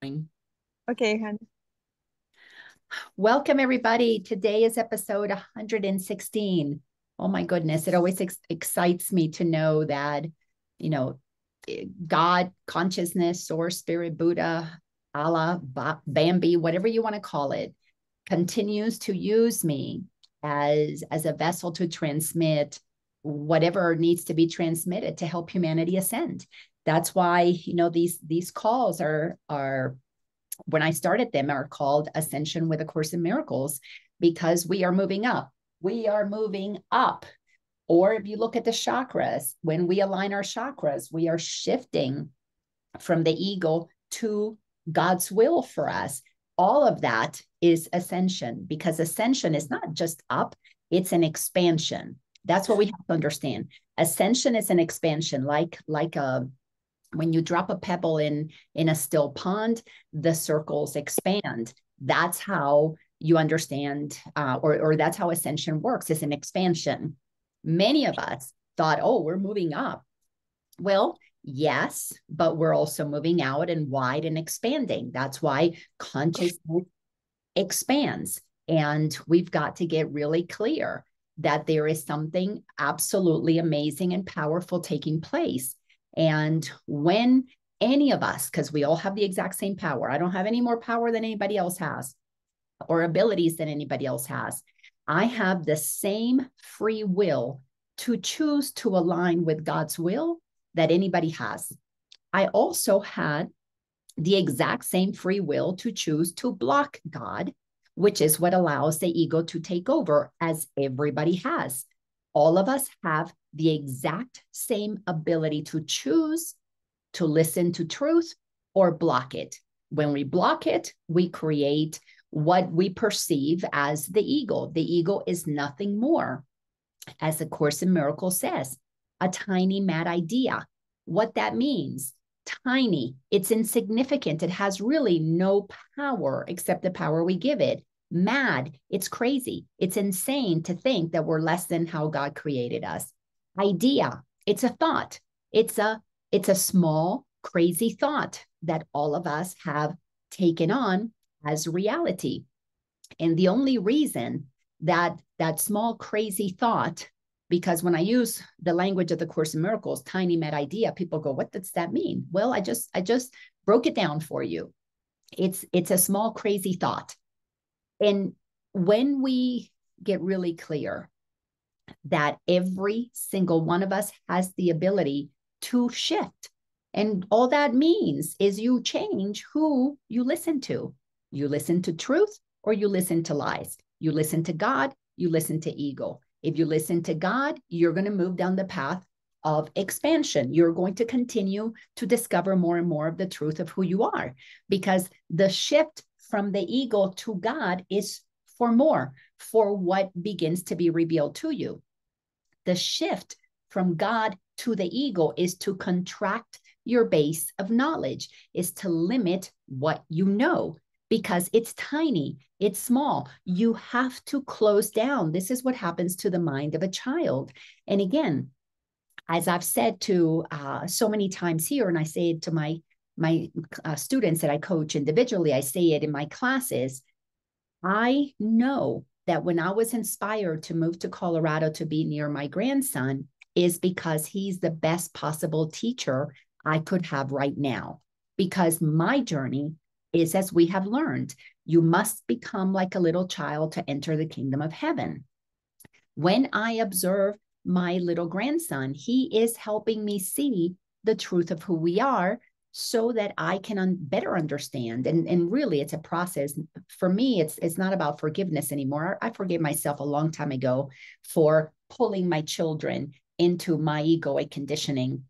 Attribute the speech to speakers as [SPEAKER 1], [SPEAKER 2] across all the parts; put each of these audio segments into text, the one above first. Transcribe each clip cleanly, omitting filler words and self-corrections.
[SPEAKER 1] Okay, Han.
[SPEAKER 2] Welcome, everybody. Today is episode 116. Oh, my goodness. It always excites me to know that, you know, God, consciousness, source, spirit, Buddha, Allah, Bambi, whatever you want to call it, continues to use me as a vessel to transmit whatever needs to be transmitted to help humanity ascend. That's why, these calls are when I started them, are called Ascension with A Course in Miracles, because we are moving up. We are moving up. Or if you look at the chakras, when we align our chakras, we are shifting from the ego to God's will for us. All of that is ascension, because ascension is not just up, it's an expansion. That's what we have to understand. Ascension is an expansion, like a when you drop a pebble in a still pond, the circles expand. That's how you understand, or that's how ascension works. It's an expansion. Many of us thought, oh, we're moving up. Well, yes, but we're also moving out and wide and expanding. That's why consciousness expands. And we've got to get really clear that there is something absolutely amazing and powerful taking place. And when any of us, because we all have the exact same power, I don't have any more power than anybody else has, or abilities than anybody else has. I have the same free will to choose to align with God's will that anybody has. I also had the exact same free will to choose to block God, which is what allows the ego to take over, as everybody has. All of us have the exact same ability to choose to listen to truth or block it. When we block it, we create what we perceive as the ego. The ego is nothing more, as the Course in Miracles says, a tiny mad idea. What that means, tiny, it's insignificant. It has really no power except the power we give it. Mad, it's crazy. It's insane to think that we're less than how God created us. Idea, it's a thought. It's a small, crazy thought that all of us have taken on as reality. And the only reason that small, crazy thought, because when I use the language of the Course in Miracles, tiny mad idea, people go, what does that mean? Well, I just broke it down for you. It's a small, crazy thought. And when we get really clear that every single one of us has the ability to shift, and all that means is you change who you listen to. You listen to truth or you listen to lies. You listen to God, you listen to ego. If you listen to God, you're going to move down the path of expansion. You're going to continue to discover more and more of the truth of who you are, because the shift from the ego to God is for more, for what begins to be revealed to you. The shift from God to the ego is to contract your base of knowledge, is to limit what you know, because it's tiny, it's small. You have to close down. This is what happens to the mind of a child. And again, as I've said to so many times here, and I say it to my students that I coach individually, I say it in my classes. I know that when I was inspired to move to Colorado to be near my grandson is because he's the best possible teacher I could have right now. Because my journey is, as we have learned, you must become like a little child to enter the kingdom of heaven. When I observe my little grandson, he is helping me see the truth of who we are, so that I can better understand. And really, it's a process. For me, it's not about forgiveness anymore. I forgave myself a long time ago for pulling my children into my egoic conditioning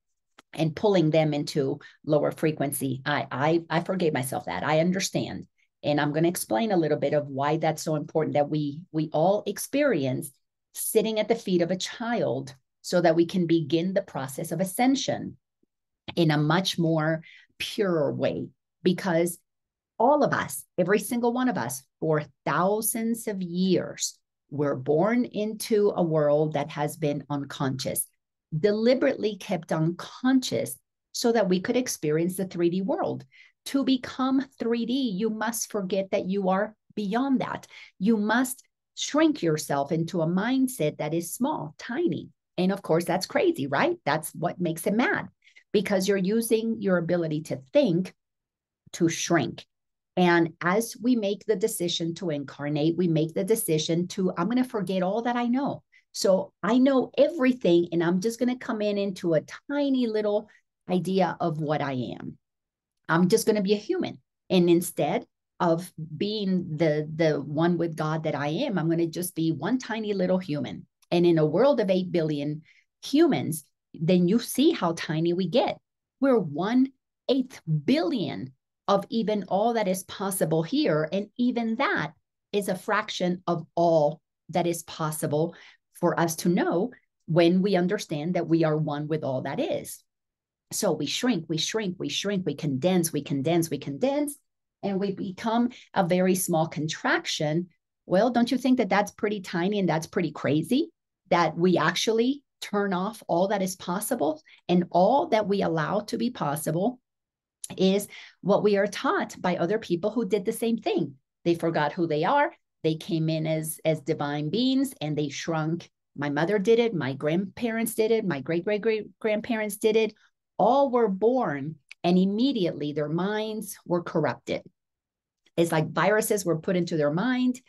[SPEAKER 2] and pulling them into lower frequency. I forgave myself that. I understand. And I'm going to explain a little bit of why that's so important, that we all experience sitting at the feet of a child, so that we can begin the process of ascension in a much more pure way. Because all of us, every single one of us, for thousands of years, were born into a world that has been unconscious, deliberately kept unconscious, so that we could experience the 3D world. To become 3D, you must forget that you are beyond that. You must shrink yourself into a mindset that is small, tiny. And of course, that's crazy, right? That's what makes it mad, because you're using your ability to think to shrink. And as we make the decision to incarnate, we make the decision to, I'm going to forget all that I know. So I know everything, and I'm just going to come into a tiny little idea of what I am. I'm just going to be a human. And instead of being the one with God that I am, I'm going to just be one tiny little human. And in a world of 8 billion humans, then you see how tiny we get. We're 1/8 billion of even all that is possible here. And even that is a fraction of all that is possible for us to know when we understand that we are one with all that is. So we shrink, we shrink, we shrink, we condense, we condense, we condense, and we become a very small contraction. Well, don't you think that that's pretty tiny and that's pretty crazy? That we actually turn off all that is possible, and all that we allow to be possible is what we are taught by other people who did the same thing. They forgot who they are. They came in as divine beings and they shrunk. My mother did it. My grandparents did it. My great-great-great-grandparents did it. All were born and immediately their minds were corrupted. It's like viruses were put into their mind.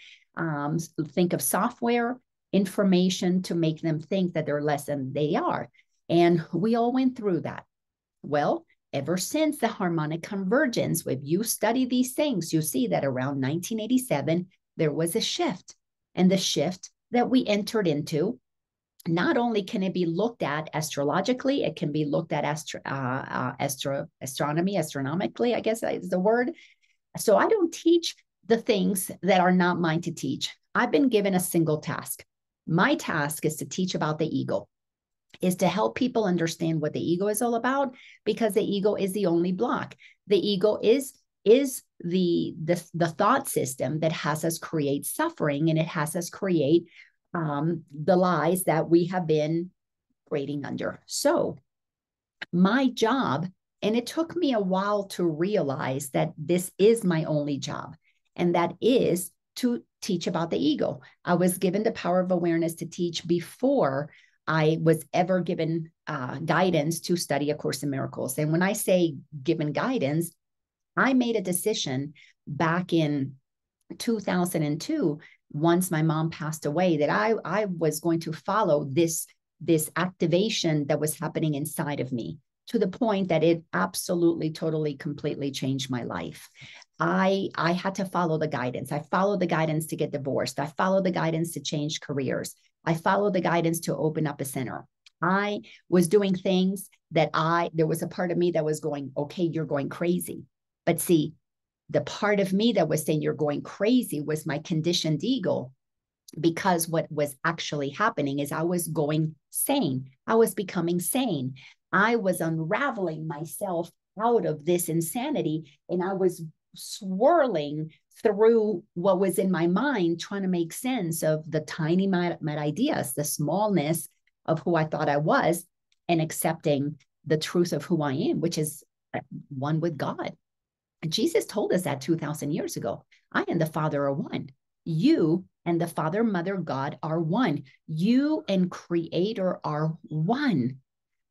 [SPEAKER 2] Think of software, information to make them think that they're less than they are. And we all went through that. Well, ever since the harmonic convergence, if you study these things, you see that around 1987, there was a shift. And the shift that we entered into, not only can it be looked at astrologically, it can be looked at astronomically, I guess is the word. So I don't teach the things that are not mine to teach. I've been given a single task. My task is to teach about the ego, is to help people understand what the ego is all about, because the ego is the only block. The ego is the thought system that has us create suffering, and it has us create the lies that we have been operating under. So my job, and it took me a while to realize that this is my only job, and that is to teach about the ego. I was given the power of awareness to teach before I was ever given guidance to study A Course in Miracles. And when I say given guidance, I made a decision back in 2002, once my mom passed away, that I was going to follow this activation that was happening inside of me, to the point that it absolutely, totally, completely changed my life. I had to follow the guidance. I followed the guidance to get divorced. I followed the guidance to change careers. I followed the guidance to open up a center. I was doing things that there was a part of me that was going, okay, you're going crazy. But see, the part of me that was saying you're going crazy was my conditioned ego, because what was actually happening is I was going sane. I was becoming sane. I was unraveling myself out of this insanity, and I was swirling through what was in my mind, trying to make sense of the tiny mad ideas, the smallness of who I thought I was, and accepting the truth of who I am, which is one with God. And Jesus told us that 2,000 years ago. I and the Father are one. You and the Father, Mother, God are one. You and Creator are one.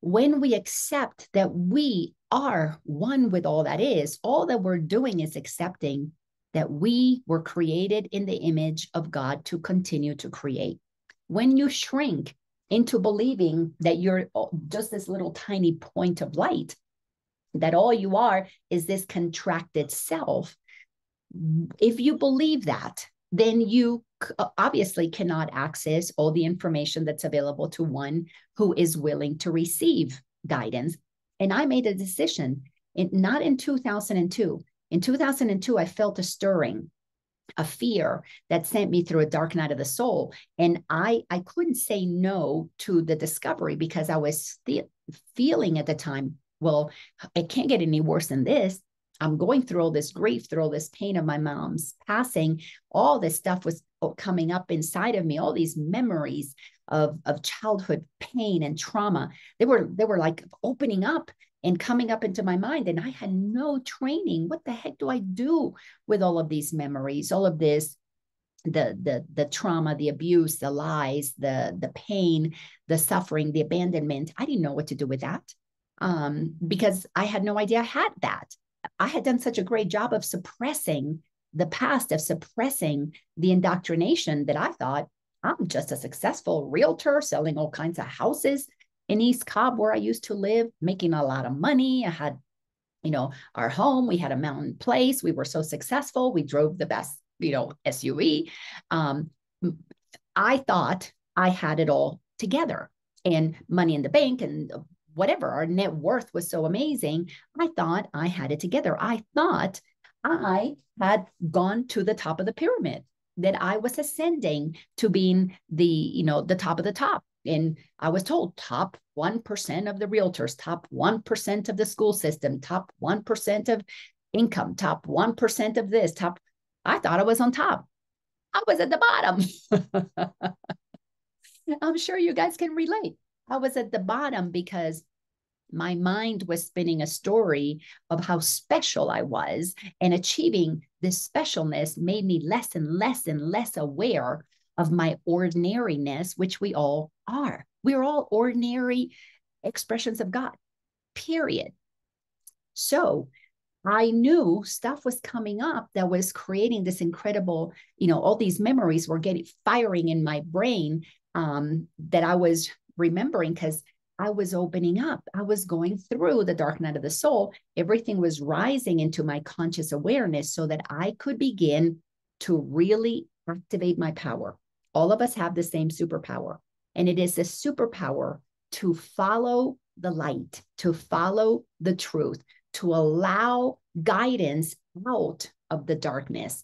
[SPEAKER 2] When we accept that we are one with all that is, all that we're doing is accepting that we were created in the image of God to continue to create. When you shrink into believing that you're just this little tiny point of light, that all you are is this contracted self, if you believe that, then you obviously cannot access all the information that's available to one who is willing to receive guidance. And I made a decision, not in 2002. In 2002, I felt a stirring, a fear that sent me through a dark night of the soul. And I couldn't say no to the discovery, because I was feeling at the time, well, it can't get any worse than this. I'm going through all this grief, through all this pain of my mom's passing. All this stuff was coming up inside of me, all these memories of childhood pain and trauma. They were like opening up. and coming up into my mind. And I had no training. What the heck do I do with all of these memories, all of this, the trauma, the abuse, the lies, the pain, the suffering, the abandonment? I didn't know what to do with that, because I had no idea I had that. I had done such a great job of suppressing the past, of suppressing the indoctrination, that I thought I'm just a successful realtor selling all kinds of houses in East Cobb, where I used to live, making a lot of money. I had, our home, we had a mountain place. We were so successful. We drove the best, SUV. I thought I had it all together, and money in the bank and whatever. Our net worth was so amazing. I thought I had it together. I thought I had gone to the top of the pyramid, that I was ascending to being the top of the top. And I was told top 1% of the realtors, top 1% of the school system, top 1% of income, top 1% of this, I thought I was on top. I was at the bottom. I'm sure you guys can relate. I was at the bottom because my mind was spinning a story of how special I was, and achieving this specialness made me less and less and less aware of my ordinariness, which we all are. We're all ordinary expressions of God, period. So I knew stuff was coming up that was creating this incredible, all these memories were firing in my brain, that I was remembering, because I was opening up. I was going through the dark night of the soul. Everything was rising into my conscious awareness so that I could begin to really activate my power. All of us have the same superpower, and it is the superpower to follow the light, to follow the truth, to allow guidance out of the darkness.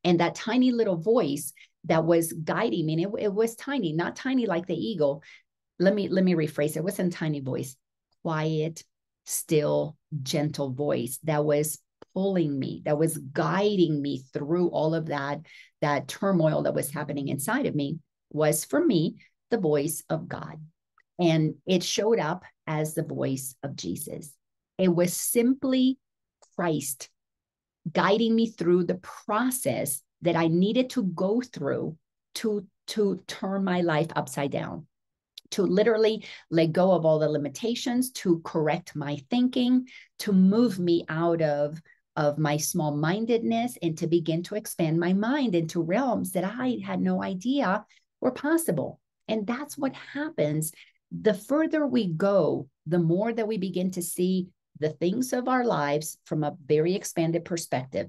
[SPEAKER 2] And that tiny little voice that was guiding me, and it was tiny, not tiny like the eagle. Let me rephrase it. It wasn't tiny voice, quiet, still, gentle voice that was pulling me, that was guiding me through all of that turmoil that was happening inside of me, was for me the voice of God. And it showed up as the voice of Jesus. It was simply Christ guiding me through the process that I needed to go through to turn my life upside down, to literally let go of all the limitations, to correct my thinking, to move me out of my small-mindedness, and to begin to expand my mind into realms that I had no idea were possible. And that's what happens. The further we go, the more that we begin to see the things of our lives from a very expanded perspective.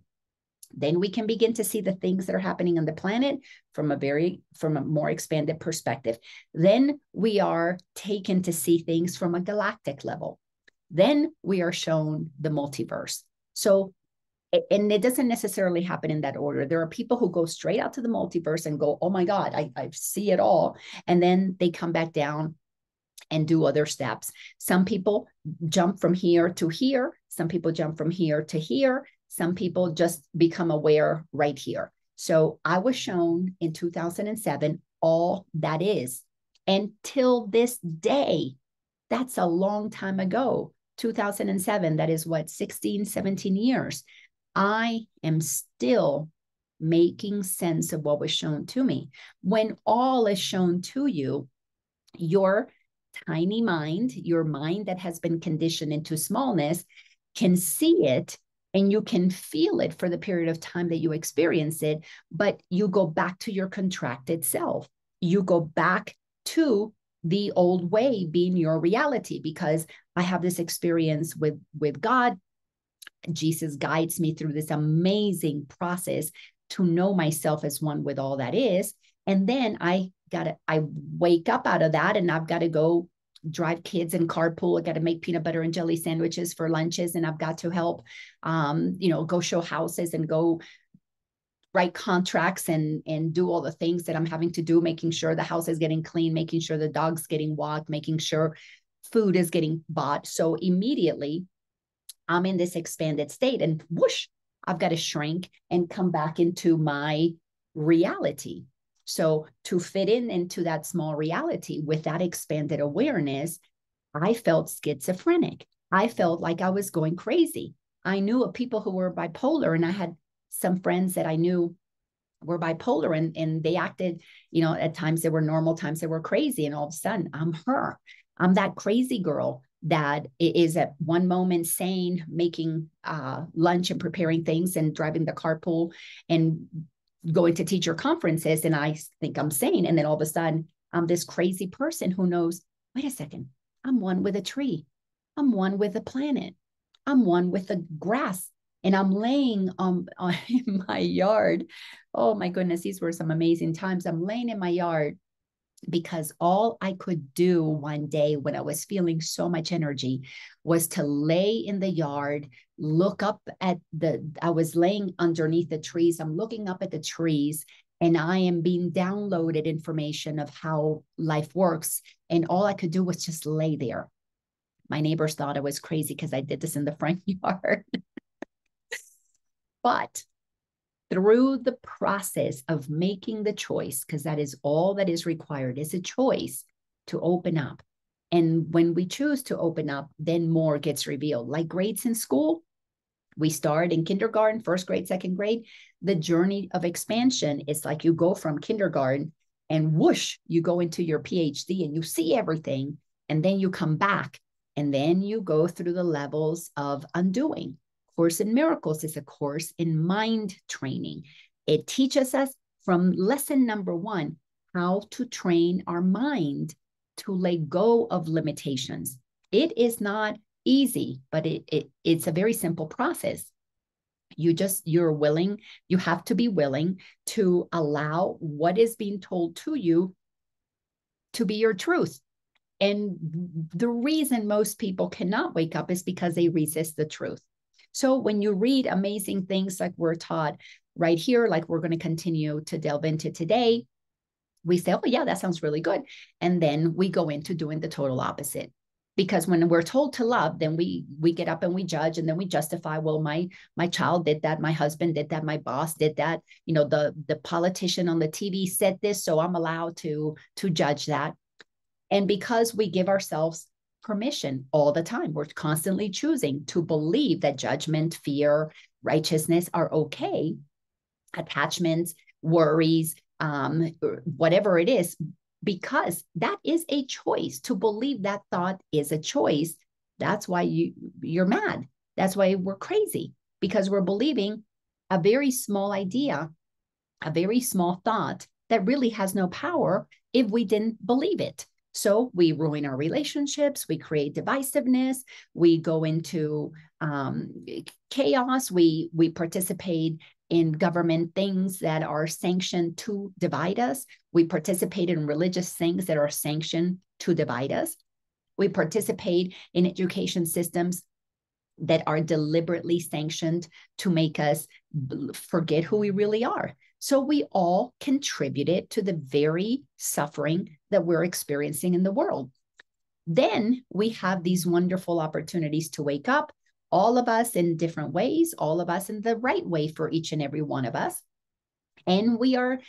[SPEAKER 2] Then we can begin to see the things that are happening on the planet from a more expanded perspective. Then we are taken to see things from a galactic level. Then we are shown the multiverse. So, and it doesn't necessarily happen in that order. There are people who go straight out to the multiverse and go, oh my God, I see it all. And then they come back down and do other steps. Some people jump from here to here. Some people jump from here to here. Some people just become aware right here. So I was shown in 2007 all that is. And till this day, that's a long time ago, 2007, that is what, 16, 17 years. I am still making sense of what was shown to me. When all is shown to you, your tiny mind, your mind that has been conditioned into smallness, can see it, and you can feel it for the period of time that you experience it, but you go back to your contracted self. You go back to the old way being your reality, because I have this experience with God. Jesus guides me through this amazing process to know myself as one with all that is. And then I wake up out of that, and I've got to go drive kids and carpool. I got to make peanut butter and jelly sandwiches for lunches. And I've got to help, go show houses and go write contracts and do all the things that I'm having to do, making sure the house is getting clean, making sure the dog's getting walked, making sure food is getting bought. So immediately I'm in this expanded state, and whoosh, I've got to shrink and come back into my reality. So to fit into that small reality with that expanded awareness, I felt schizophrenic. I felt like I was going crazy. I knew of people who were bipolar, and I had some friends that I knew were bipolar, and they acted, at times they were normal, times they were crazy. And all of a sudden, I'm her. I'm that crazy girl that is at one moment sane, making lunch and preparing things and driving the carpool and going to teacher conferences. And I think I'm sane. And then all of a sudden, I'm this crazy person who knows, wait a second, I'm one with a tree. I'm one with the planet. I'm one with the grass. And I'm laying in my yard. Oh my goodness, these were some amazing times. I'm laying in my yard because all I could do one day when I was feeling so much energy was to lay in the yard, look up at I was laying underneath the trees. I'm looking up at the trees, and I am being downloaded information of how life works. And all I could do was just lay there. My neighbors thought I was crazy because I did this in the front yard. But through the process of making the choice, because that is all that is required, is a choice to open up. And when we choose to open up, then more gets revealed. Like grades in school, we start in kindergarten, first grade, second grade. The journey of expansion is like you go from kindergarten and whoosh, you go into your PhD and you see everything. And then you come back, and then you go through the levels of undoing. Course in Miracles is a course in mind training. It teaches us from lesson number 1 how to train our mind to let go of limitations. It is not easy, but it's a very simple process. You're willing, you have to be willing to allow what is being told to you to be your truth. And the reason most people cannot wake up is because they resist the truth. So when you read amazing things like we're taught right here, like we're going to continue to delve into today, we say, oh yeah, that sounds really good. And then we go into doing the total opposite. Because when we're told to love, then we get up and we judge, and then we justify, well, my child did that, my husband did that, my boss did that, the politician on the TV said this, so I'm allowed to judge that. And because we give ourselves permission all the time, we're constantly choosing to believe that judgment, fear, righteousness are okay. Attachments, worries, whatever it is, because that is a choice. To believe that thought is a choice. That's why you're mad. That's why we're crazy, because we're believing a very small idea, a very small thought that really has no power if we didn't believe it. So we ruin our relationships, we create divisiveness, we go into chaos, we participate in government things that are sanctioned to divide us. We participate in religious things that are sanctioned to divide us. We participate in education systems that are deliberately sanctioned to make us forget who we really are. So we all contributed to the very suffering that we're experiencing in the world. Then we have these wonderful opportunities to wake up, all of us in different ways, all of us in the right way for each and every one of us. And we are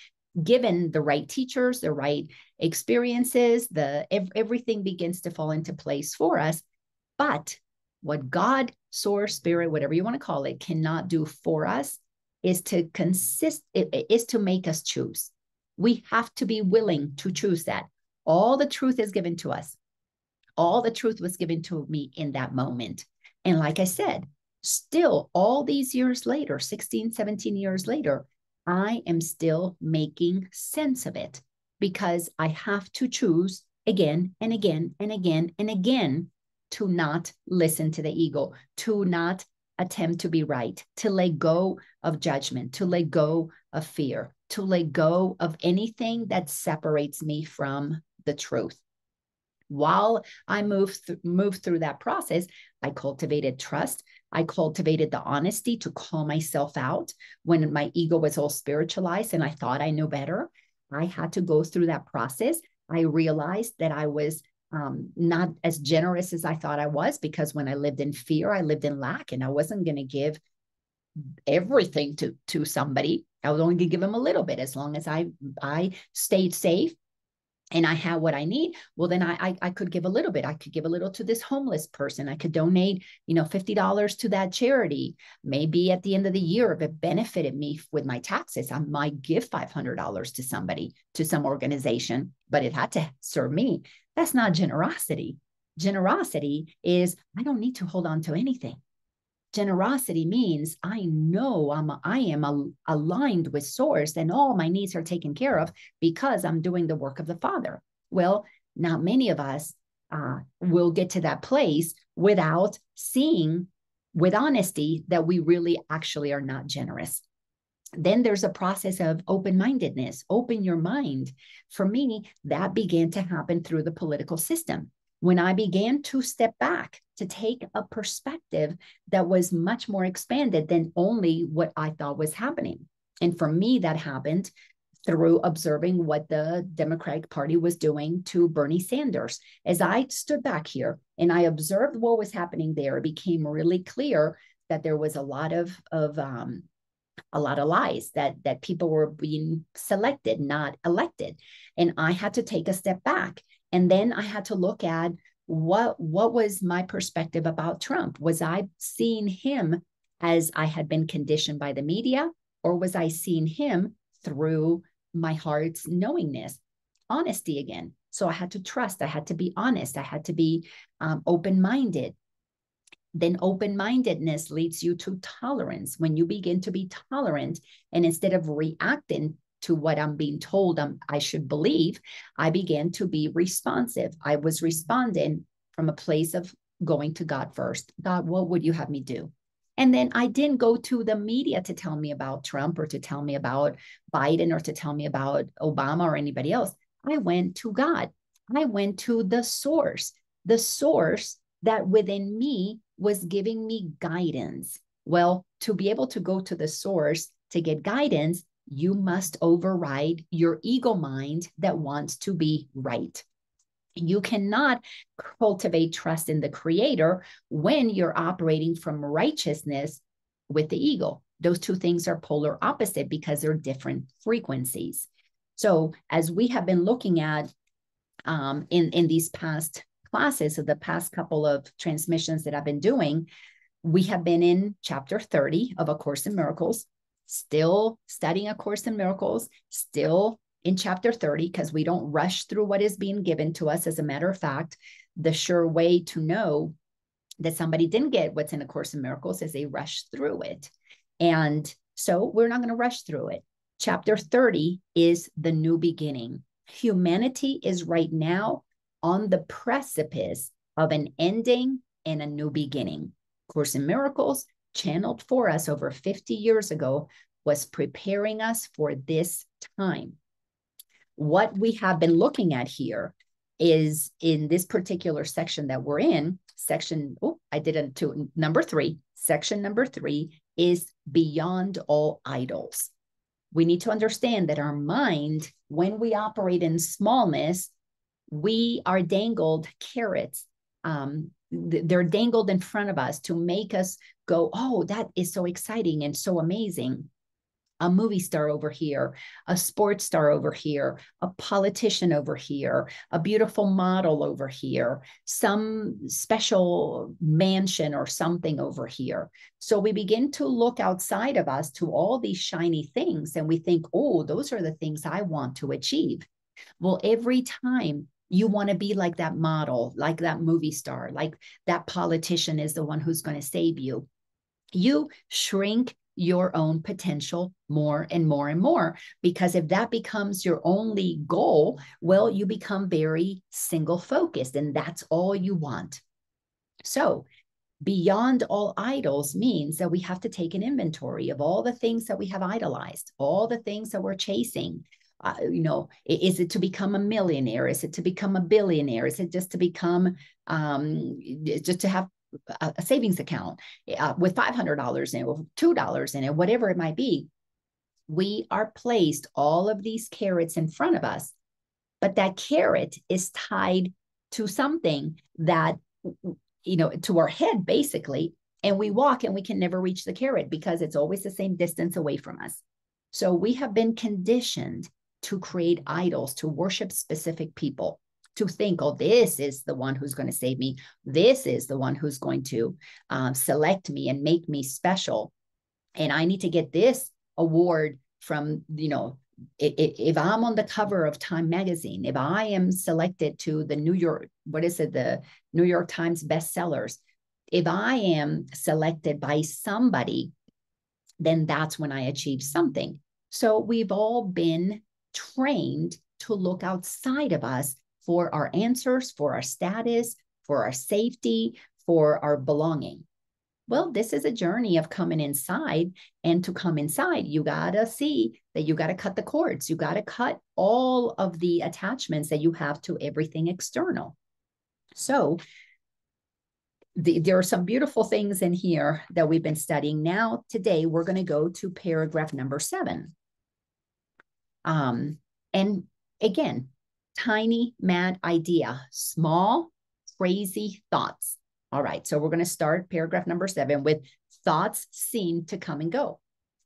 [SPEAKER 2] given the right teachers, the right experiences, everything begins to fall into place for us. But what God, Source, Spirit, whatever you want to call it, cannot do for us is to make us choose. We have to be willing to choose that. All the truth is given to us. All the truth was given to me in that moment. And like I said, still all these years later, 16, 17 years later, I am still making sense of it, because I have to choose again and again and again and again to not listen to the ego, to not attempt to be right, to let go of judgment, to let go of fear, to let go of anything that separates me from the truth. While I moved through that process, I cultivated trust. I cultivated the honesty to call myself out when my ego was all spiritualized and I thought I knew better. I had to go through that process. I realized that I was not as generous as I thought I was, because when I lived in fear, I lived in lack, and I wasn't going to give everything to somebody. I was only going to give them a little bit, as long as I stayed safe and I have what I need, well, then I could give a little bit. I could give a little to this homeless person. I could donate, $50 to that charity. Maybe at the end of the year, if it benefited me with my taxes, I might give $500 to somebody, to some organization, but it had to serve me. That's not generosity. Generosity is, I don't need to hold on to anything. Generosity means I know I am aligned with source and all my needs are taken care of because I'm doing the work of the Father. Well, not many of us will get to that place without seeing with honesty that we really actually are not generous. Then there's a process of open-mindedness. Open your mind. For me, that began to happen through the political system. When I began to step back, to take a perspective that was much more expanded than only what I thought was happening. And for me, that happened through observing what the Democratic Party was doing to Bernie Sanders. As I stood back here and I observed what was happening there, it became really clear that there was a lot of lies, that people were being selected, not elected. And I had to take a step back. And then I had to look at what was my perspective about Trump. Was I seeing him as I had been conditioned by the media, or was I seeing him through my heart's knowingness? Honesty again. So I had to trust. I had to be honest. I had to be open-minded. Then open-mindedness leads you to tolerance. When you begin to be tolerant, and instead of reacting to what I'm being told I should believe, I began to be responsive. I was responding from a place of going to God first. God, what would you have me do? And then I didn't go to the media to tell me about Trump or to tell me about Biden or to tell me about Obama or anybody else. I went to God. I went to the source that within me was giving me guidance. Well, to be able to go to the source to get guidance, you must override your ego mind that wants to be right. You cannot cultivate trust in the Creator when you're operating from righteousness with the ego. Those two things are polar opposite because they're different frequencies. So as we have been looking at in these past classes, of the past couple of transmissions that I've been doing, we have been in chapter 30 of A Course in Miracles, still studying A Course in Miracles, still in chapter 30, because we don't rush through what is being given to us. As a matter of fact, the sure way to know that somebody didn't get what's in A Course in Miracles is they rush through it. And so we're not going to rush through it. Chapter 30 is the new beginning. Humanity is right now on the precipice of an ending and a new beginning. Course in Miracles, channeled for us over 50 years ago, was preparing us for this time. What we have been looking at here is in this particular section that we're in, number 3, section number 3 is Beyond All Idols. We need to understand that our mind, when we operate in smallness, we are dangled carrots. They're dangled in front of us to make us go, oh, that is so exciting and so amazing. A movie star over here, a sports star over here, a politician over here, a beautiful model over here, some special mansion or something over here. So we begin to look outside of us to all these shiny things and we think, oh, those are the things I want to achieve. Well, every time you want to be like that model, like that movie star, like that politician is the one who's going to save you, you shrink your own potential more and more and more. Because if that becomes your only goal, well, you become very single focused and that's all you want. So beyond all idols means that we have to take an inventory of all the things that we have idolized, all the things that we're chasing. Is it to become a millionaire? Is it to become a billionaire? Is it just to become, just to have a savings account with $500 in it, with $2 in it, whatever it might be? We are placed all of these carrots in front of us, but that carrot is tied to something that, to our head basically, and we walk and we can never reach the carrot because it's always the same distance away from us. So we have been conditioned to create idols, to worship specific people, to think, oh, this is the one who's going to save me. This is the one who's going to select me and make me special. And I need to get this award from, if I'm on the cover of Time magazine, if I am selected to the New York Times bestsellers, if I am selected by somebody, then that's when I achieve something. So we've all been trained to look outside of us for our answers, for our status, for our safety, for our belonging. Well, this is a journey of coming inside, and to come inside, you got to see that you got to cut the cords. You got to cut all of the attachments that you have to everything external. So there are some beautiful things in here that we've been studying. Now, today, we're going to go to paragraph number 7. And again, tiny, mad idea, small, crazy thoughts. All right, so we're going to start paragraph number 7 with thoughts seem to come and go.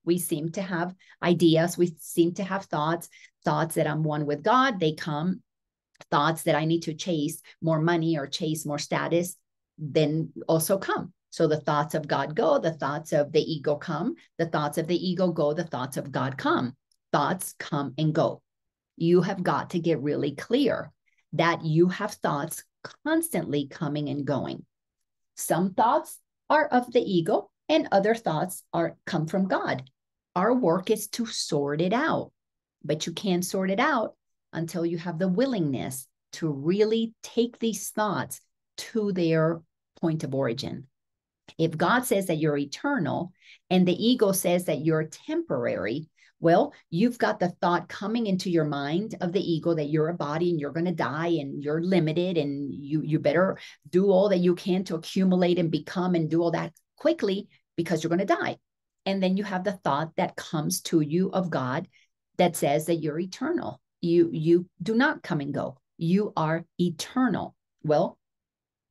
[SPEAKER 2] We seem to have ideas. We seem to have thoughts that I'm one with God. They come. Thoughts that I need to chase more money or chase more status, then also come. So the thoughts of God go, the thoughts of the ego come, the thoughts of the ego go, the thoughts of God come. Thoughts come and go. You have got to get really clear that you have thoughts constantly coming and going. Some thoughts are of the ego and other thoughts come from God. Our work is to sort it out, but you can't sort it out until you have the willingness to really take these thoughts to their point of origin. If God says that you're eternal and the ego says that you're temporary, well, you've got the thought coming into your mind of the ego that you're a body and you're going to die and you're limited and you better do all that you can to accumulate and become and do all that quickly because you're going to die. And then you have the thought that comes to you of God that says that you're eternal. You do not come and go. You are eternal. Well,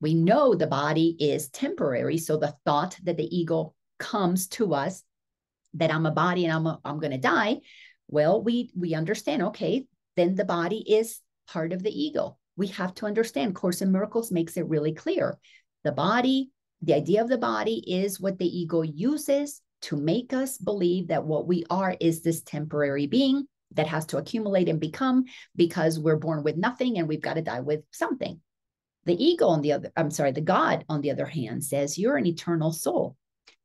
[SPEAKER 2] we know the body is temporary. So the thought that the ego comes to us that I'm a body and I'm going to die. Well, we understand, okay, then the body is part of the ego. We have to understand. Course in Miracles makes it really clear. The body, the idea of the body is what the ego uses to make us believe that what we are is this temporary being that has to accumulate and become because we're born with nothing and we've got to die with something. The God, on the other hand, says you're an eternal soul.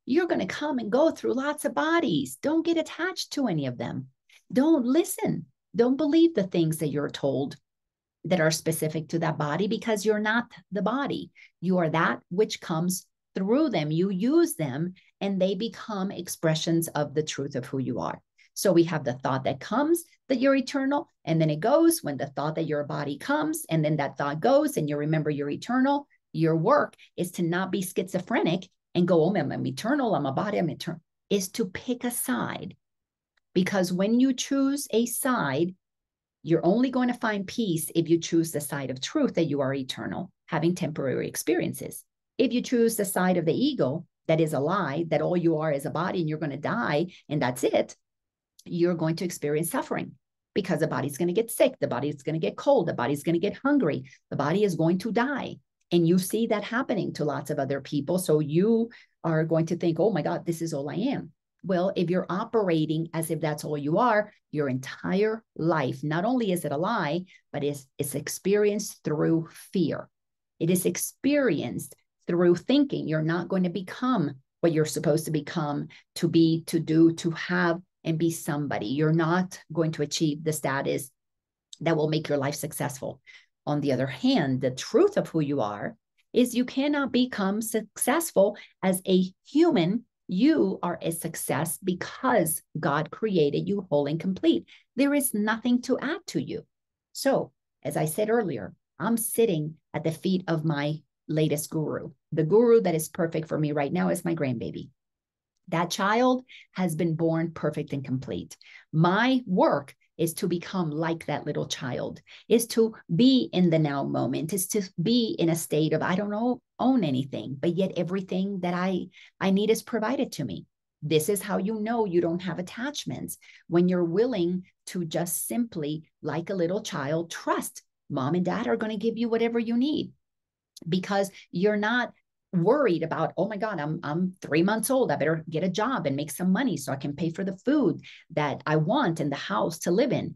[SPEAKER 2] You're going to come and go through lots of bodies. Don't get attached to any of them. Don't listen. Don't believe the things that you're told that are specific to that body because you're not the body. You are that which comes through them. You use them and they become expressions of the truth of who you are. So we have the thought that comes that you're eternal, and then it goes when the thought that you're a body comes, and then that thought goes and you remember you're eternal. Your work is to not be schizophrenic and go, oh, I'm eternal, I'm a body, I'm eternal, is to pick a side. Because when you choose a side, you're only going to find peace if you choose the side of truth that you are eternal, having temporary experiences. If you choose the side of the ego, that is a lie, that all you are is a body and you're going to die and that's it, you're going to experience suffering because the body's going to get sick, the body's going to get cold, the body's going to get hungry, the body is going to die. And you see that happening to lots of other people. So you are going to think, oh my God, this is all I am. Well, if you're operating as if that's all you are, your entire life, not only is it a lie, but it's experienced through fear. It is experienced through thinking you're not going to become what you're supposed to become, to be, to do, to have, and be somebody. You're not going to achieve the status that will make your life successful. On the other hand, the truth of who you are is you cannot become successful as a human. You are a success because God created you whole and complete. There is nothing to add to you. So, as I said earlier, I'm sitting at the feet of my latest guru. The guru that is perfect for me right now is my grandbaby. That child has been born perfect and complete. My work is to become like that little child, is to be in the now moment, is to be in a state of, I don't own anything, but yet everything that I need is provided to me. This is how you know you don't have attachments, when you're willing to just simply, like a little child, trust mom and dad are going to give you whatever you need, because you're not worried about, oh my God, I'm 3 months old. I better get a job and make some money so I can pay for the food that I want and the house to live in.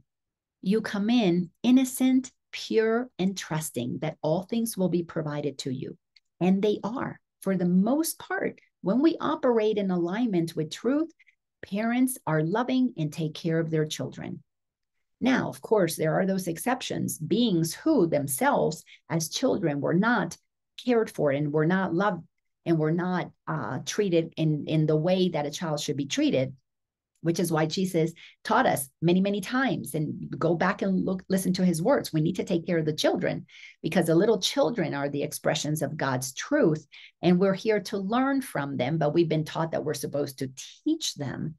[SPEAKER 2] You come in innocent, pure, and trusting that all things will be provided to you. And they are, for the most part. When we operate in alignment with truth, parents are loving and take care of their children. Now, of course, there are those exceptions, beings who themselves as children were not cared for and were not loved and were not treated in the way that a child should be treated, which is why Jesus taught us many, many times, and go back and listen to his words. We need to take care of the children, because the little children are the expressions of God's truth. And we're here to learn from them, but we've been taught that we're supposed to teach them.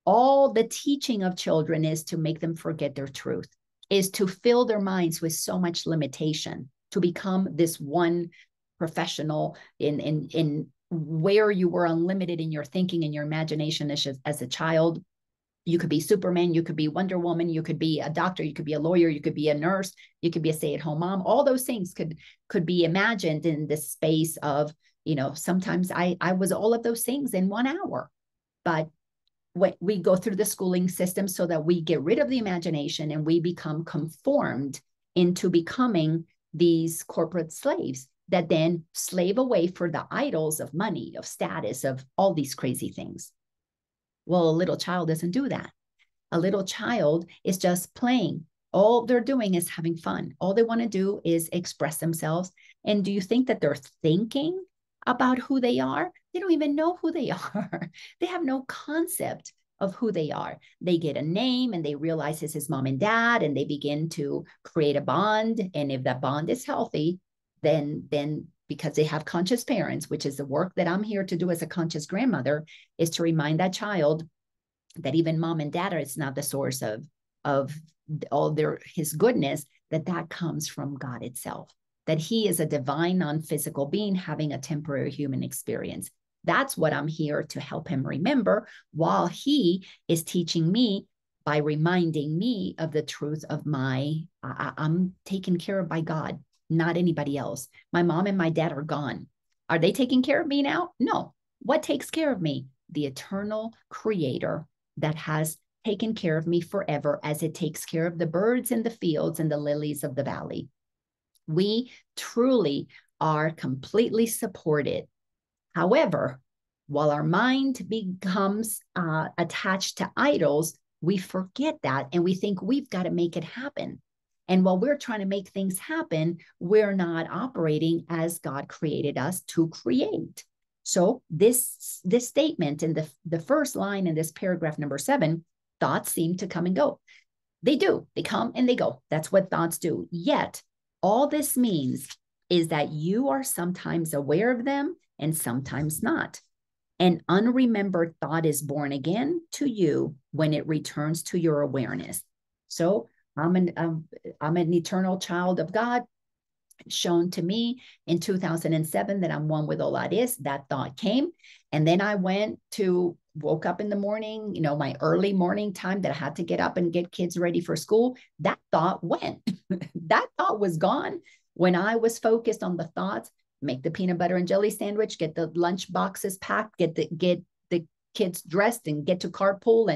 [SPEAKER 2] All the teaching of children is to make them forget their truth, is to fill their minds with so much limitation, to become this one professional in where you were unlimited in your thinking and your imagination as a child. You could be Superman, you could be Wonder Woman, you could be a doctor, you could be a lawyer, you could be a nurse, you could be a stay-at-home mom. All those things could be imagined in this space of, sometimes I was all of those things in 1 hour. But when we go through the schooling system so that we get rid of the imagination and we become conformed into becoming these corporate slaves that then slave away for the idols of money, of status, of all these crazy things. Well, a little child doesn't do that. A little child is just playing. All they're doing is having fun. All they want to do is express themselves. And do you think that they're thinking about who they are? They don't even know who they are. They have no concept of who they are. They get a name and they realize this is mom and dad, and they begin to create a bond. And if that bond is healthy, then because they have conscious parents, which is the work that I'm here to do as a conscious grandmother, is to remind that child that even mom and dad is not the source of all his goodness, that comes from God itself, that he is a divine, non-physical being having a temporary human experience. That's what I'm here to help him remember, while he is teaching me by reminding me of the truth of I'm taken care of by God, not anybody else. My mom and my dad are gone. Are they taking care of me now? No. What takes care of me? The eternal creator that has taken care of me forever, as it takes care of the birds in the fields and the lilies of the valley. We truly are completely supported. However, while our mind becomes attached to idols, we forget that and we think we've got to make it happen. And while we're trying to make things happen, we're not operating as God created us to create. So this statement in the first line in this paragraph number 7, thoughts seem to come and go. They do. They come and they go. That's what thoughts do. Yet, all this means is that you are sometimes aware of them and sometimes not. An unremembered thought is born again to you when it returns to your awareness. So I'm an eternal child of God, shown to me in 2007 that I'm one with all that is. That thought came. And then I woke up in the morning, my early morning time that I had to get up and get kids ready for school. That thought went. That thought was gone when I was focused on the thoughts. Make the peanut butter and jelly sandwich, get the lunch boxes packed, get the kids dressed, and get to carpool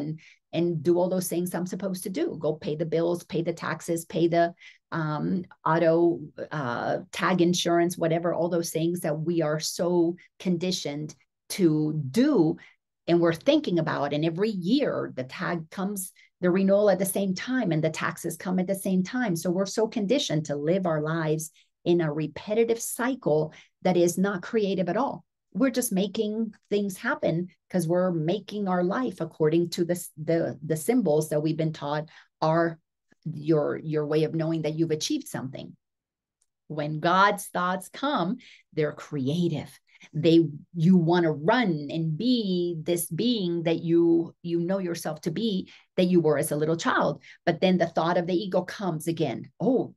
[SPEAKER 2] and do all those things I'm supposed to do. Go pay the bills, pay the taxes, pay the auto tag insurance, whatever, all those things that we are so conditioned to do. And we're thinking about, and every year the tag comes, the renewal at the same time, and the taxes come at the same time. So we're so conditioned to live our lives in a repetitive cycle that is not creative at all. We're just making things happen because we're making our life according to the symbols that we've been taught are your way of knowing that you've achieved something. When God's thoughts come, they're creative. You want to run and be this being that you know yourself to be, that you were as a little child. But then the thought of the ego comes again. Oh,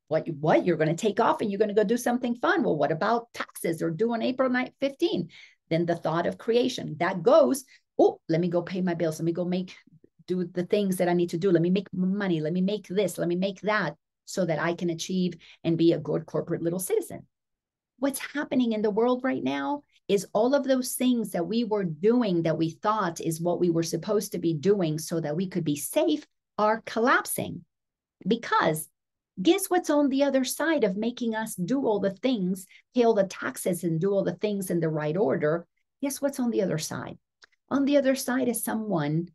[SPEAKER 2] what you're going to take off and you're going to go do something fun. Well, what about taxes or due on April 15? Then the thought of creation that goes. Oh, let me go pay my bills. Let me go do the things that I need to do. Let me make money. Let me make this. Let me make that so that I can achieve and be a good corporate little citizen. What's happening in the world right now is all of those things that we were doing that we thought is what we were supposed to be doing so that we could be safe are collapsing. Because guess what's on the other side of making us do all the things, pay all the taxes and do all the things in the right order? Guess what's on the other side? On the other side is someone,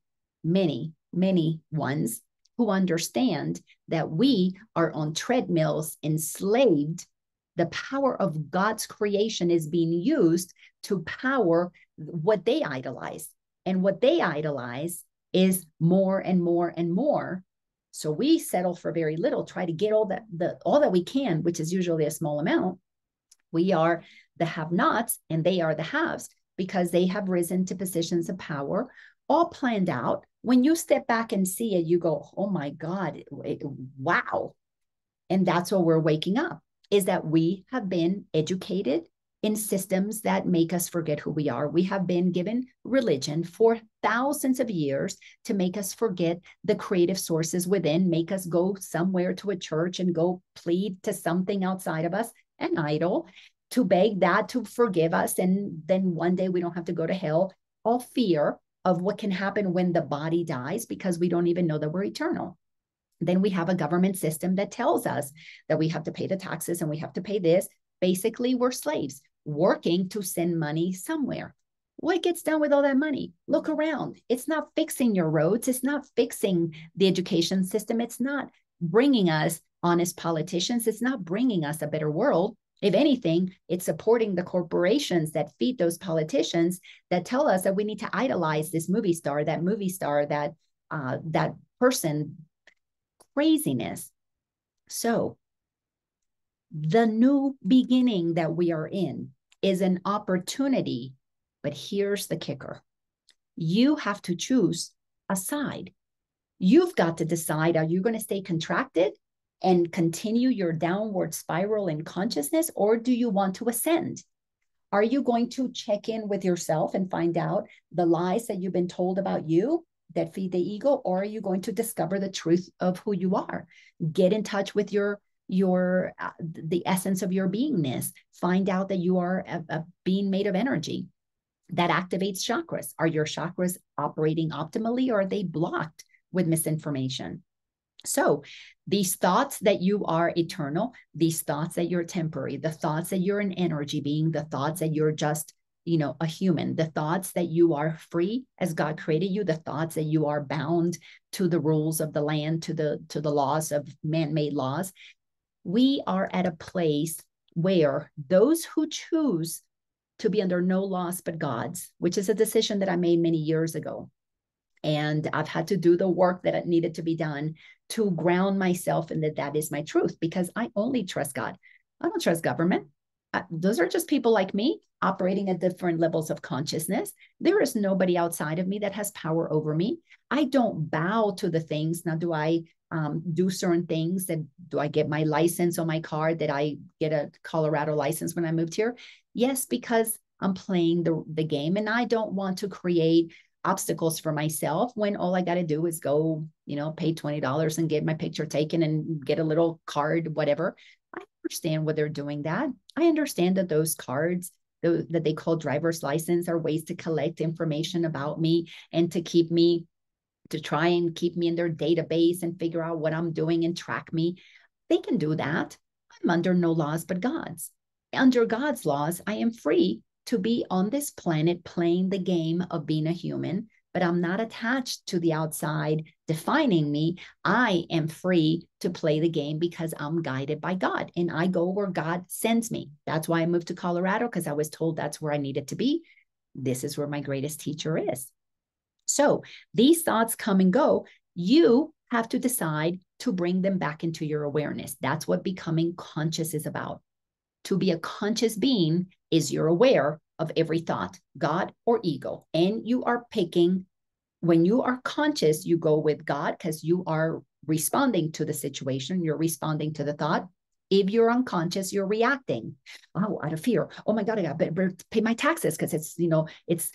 [SPEAKER 2] many, many ones who understand that we are on treadmills, enslaved. The power of God's creation is being used to power what they idolize. And what they idolize is more and more and more. So we settle for very little, try to get all that we can, which is usually a small amount. We are the have-nots and they are the haves because they have risen to positions of power, all planned out. When you step back and see it, you go, oh my God, wow. And that's what we're waking up, is that we have been educated in systems that make us forget who we are. We have been given religion for thousands of years to make us forget the creative sources within, make us go somewhere to a church and go plead to something outside of us, an idol, to beg that to forgive us. And then one day we don't have to go to hell. All fear of what can happen when the body dies because we don't even know that we're eternal. Then we have a government system that tells us that we have to pay the taxes and we have to pay this. Basically, we're slaves working to send money somewhere. What gets done with all that money? Look around. It's not fixing your roads. It's not fixing the education system. It's not bringing us honest politicians. It's not bringing us a better world. If anything, it's supporting the corporations that feed those politicians that tell us that we need to idolize this movie star, that person. Craziness. So the new beginning that we are in is an opportunity, but here's the kicker. You have to choose a side. You've got to decide, are you going to stay contracted and continue your downward spiral in consciousness, or do you want to ascend? Are you going to check in with yourself and find out the lies that you've been told about you that feed the ego, or are you going to discover the truth of who you are? Get in touch with the essence of your beingness. Find out that you are a being made of energy that activates chakras. Are your chakras operating optimally, or are they blocked with misinformation? So these thoughts that you are eternal, these thoughts that you're temporary, the thoughts that you're an energy being, the thoughts that you're just a human, the thoughts that you are free as God created you, the thoughts that you are bound to the rules of the land, to the laws of man-made laws. We are at a place where those who choose to be under no laws but God's, which is a decision that I made many years ago. And I've had to do the work that needed to be done to ground myself in that is my truth, because I only trust God. I don't trust government. Those are just people like me operating at different levels of consciousness. There is nobody outside of me that has power over me. I don't bow to the things. Now, do I do certain things? Do I get my license on my car? Did I get a Colorado license when I moved here? Yes, because I'm playing the game, and I don't want to create obstacles for myself when all I got to do is go, pay $20 and get my picture taken and get a little card, whatever. I understand what they're doing that. I understand that those cards that they call driver's license are ways to collect information about me and to try and keep me in their database and figure out what I'm doing and track me. They can do that. I'm under no laws but God's. Under God's laws, I am free to be on this planet playing the game of being a human, but I'm not attached to the outside defining me. I am free to play the game because I'm guided by God, and I go where God sends me. That's why I moved to Colorado, because I was told that's where I needed to be. This is where my greatest teacher is. So these thoughts come and go. You have to decide to bring them back into your awareness. That's what becoming conscious is about. To be a conscious being is you're aware of every thought, God or ego, and you are picking. When you are conscious, you go with God because you are responding to the situation. You're responding to the thought. If you're unconscious, you're reacting. Oh, out of fear. Oh my God, I got to pay my taxes because it's, it's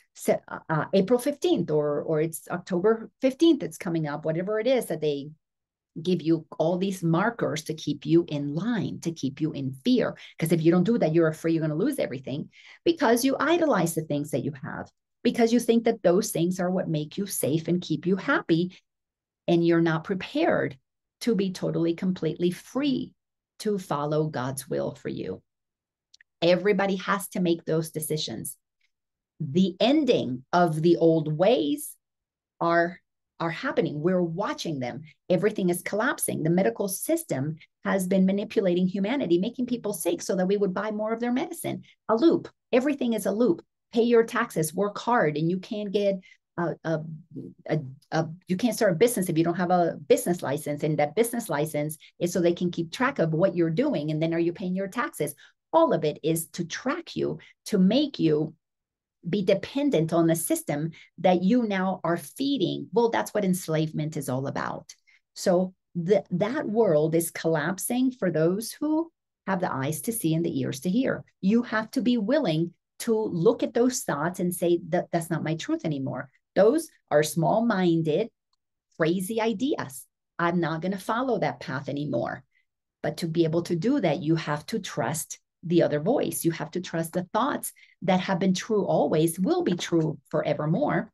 [SPEAKER 2] April 15th or it's October 15th. It's coming up, whatever it is that they give you all these markers to keep you in line, to keep you in fear. Because if you don't do that, you're afraid you're going to lose everything because you idolize the things that you have, because you think that those things are what make you safe and keep you happy. And you're not prepared to be totally, completely free to follow God's will for you. Everybody has to make those decisions. The ending of the old ways are happening. We're watching them. Everything is collapsing. The medical system has been manipulating humanity, making people sick so that we would buy more of their medicine. A loop. Everything is a loop. Pay your taxes, work hard, and you can't get you can't start a business if you don't have a business license, and that business license is so they can keep track of what you're doing. And then are you paying your taxes? All of it is to track you, to make you be dependent on the system that you now are feeding. Well, that's what enslavement is all about. So that world is collapsing for those who have the eyes to see and the ears to hear. You have to be willing to look at those thoughts and say that that's not my truth anymore. Those are small-minded, crazy ideas. I'm not going to follow that path anymore. But to be able to do that, you have to trust the other voice. You have to trust the thoughts that have been true always will be true forevermore.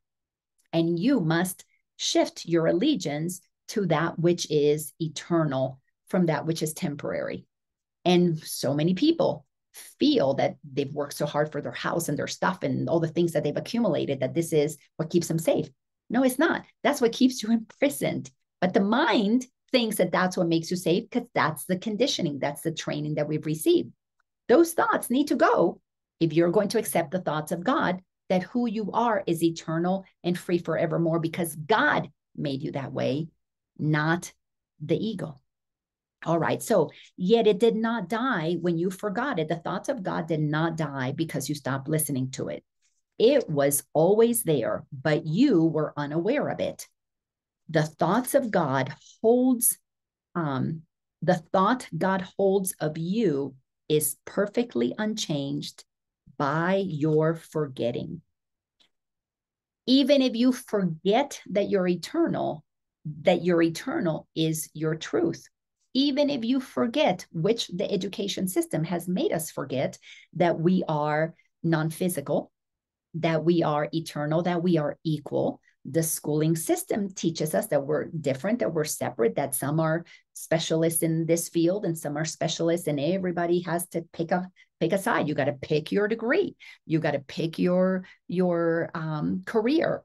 [SPEAKER 2] And you must shift your allegiance to that which is eternal from that which is temporary. And so many people feel that they've worked so hard for their house and their stuff and all the things that they've accumulated, that this is what keeps them safe. No, it's not. That's what keeps you imprisoned. But the mind thinks that that's what makes you safe because that's the conditioning. That's the training that we've received. Those thoughts need to go if you're going to accept the thoughts of God, that who you are is eternal and free forevermore because God made you that way, not the ego. All right. So yet it did not die when you forgot it. The thoughts of God did not die because you stopped listening to it. It was always there, but you were unaware of it. The thoughts of God holds, the thought God holds of you is perfectly unchanged by your forgetting. Even if you forget that your eternal is your truth. Even if you forget, which the education system has made us forget, that we are non-physical, that we are eternal, that we are equal. The schooling system teaches us that we're different, that we're separate, that some are specialists in this field and some are specialists, and everybody has to pick a side. You got to pick your degree. You got to pick your career.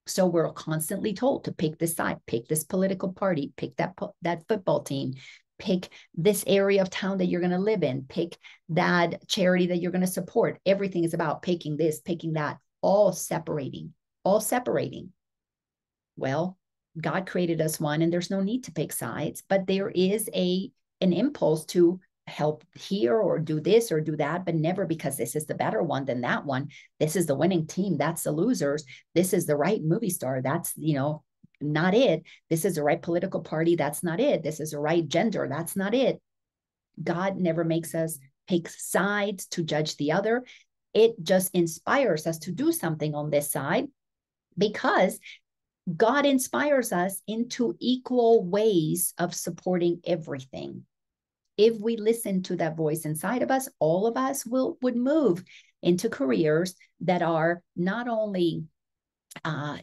[SPEAKER 2] So we're constantly told to pick this side, pick this political party, pick that football team, pick this area of town that you're going to live in, pick that charity that you're going to support. Everything is about picking this, picking that, all separating. Well, God created us one, and there's no need to pick sides, but there is an impulse to help here or do this or do that, but never because this is the better one than that one. This is the winning team. That's the losers. This is the right movie star. That's, not it. This is the right political party. That's not it. This is the right gender. That's not it. God never makes us pick sides to judge the other. It just inspires us to do something on this side because God inspires us into equal ways of supporting everything. If we listen to that voice inside of us, all of us would move into careers that are not only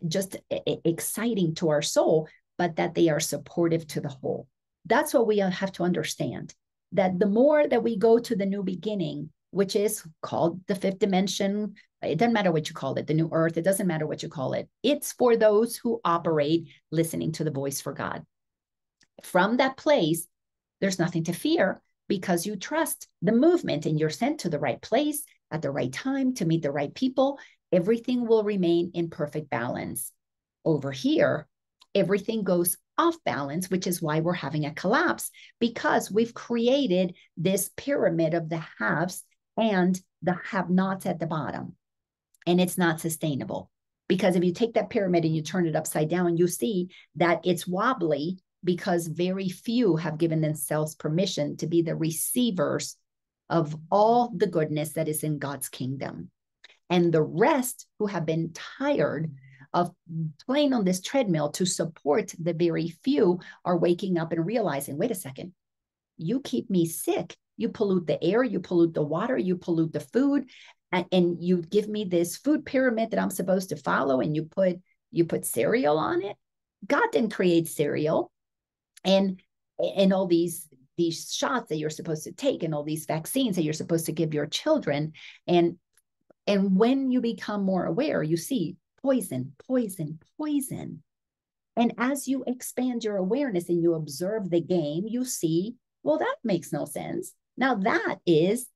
[SPEAKER 2] just exciting to our soul, but that they are supportive to the whole. That's what we have to understand, that the more that we go to the new beginning, which is called the fifth dimension, it doesn't matter what you call it, the new earth, it doesn't matter what you call it. It's for those who operate listening to the voice for God. From that place, there's nothing to fear because you trust the movement and you're sent to the right place at the right time to meet the right people. Everything will remain in perfect balance. Over here, everything goes off balance, which is why we're having a collapse, because we've created this pyramid of the haves and the have-nots at the bottom. And it's not sustainable, because if you take that pyramid and you turn it upside down, you see that it's wobbly because very few have given themselves permission to be the receivers of all the goodness that is in God's kingdom. And the rest who have been tired of playing on this treadmill to support the very few are waking up and realizing, wait a second, you keep me sick. You pollute the air, you pollute the water, you pollute the food, and you give me this food pyramid that I'm supposed to follow, and you put cereal on it. God didn't create cereal, and all these shots that you're supposed to take, and all these vaccines that you're supposed to give your children, and when you become more aware, you see poison, poison, poison. And as you expand your awareness and you observe the game, you see, well, that makes no sense. Now that is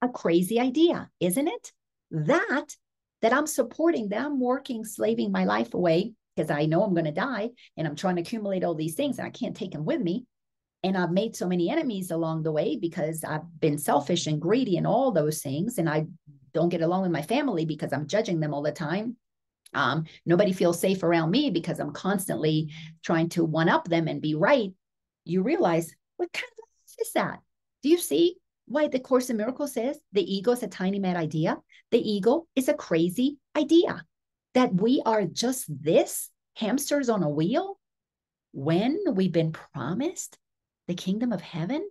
[SPEAKER 2] a crazy idea, isn't it? That I'm supporting, that I'm working, slaving my life away because I know I'm going to die, and I'm trying to accumulate all these things and I can't take them with me. And I've made so many enemies along the way because I've been selfish and greedy and all those things. And I don't get along with my family because I'm judging them all the time. Nobody feels safe around me because I'm constantly trying to one up them and be right. You realize, what kind of life is that? Do you see why the Course in Miracles says the ego is a tiny mad idea? The ego is a crazy idea that we are just this, hamsters on a wheel, when we've been promised the kingdom of heaven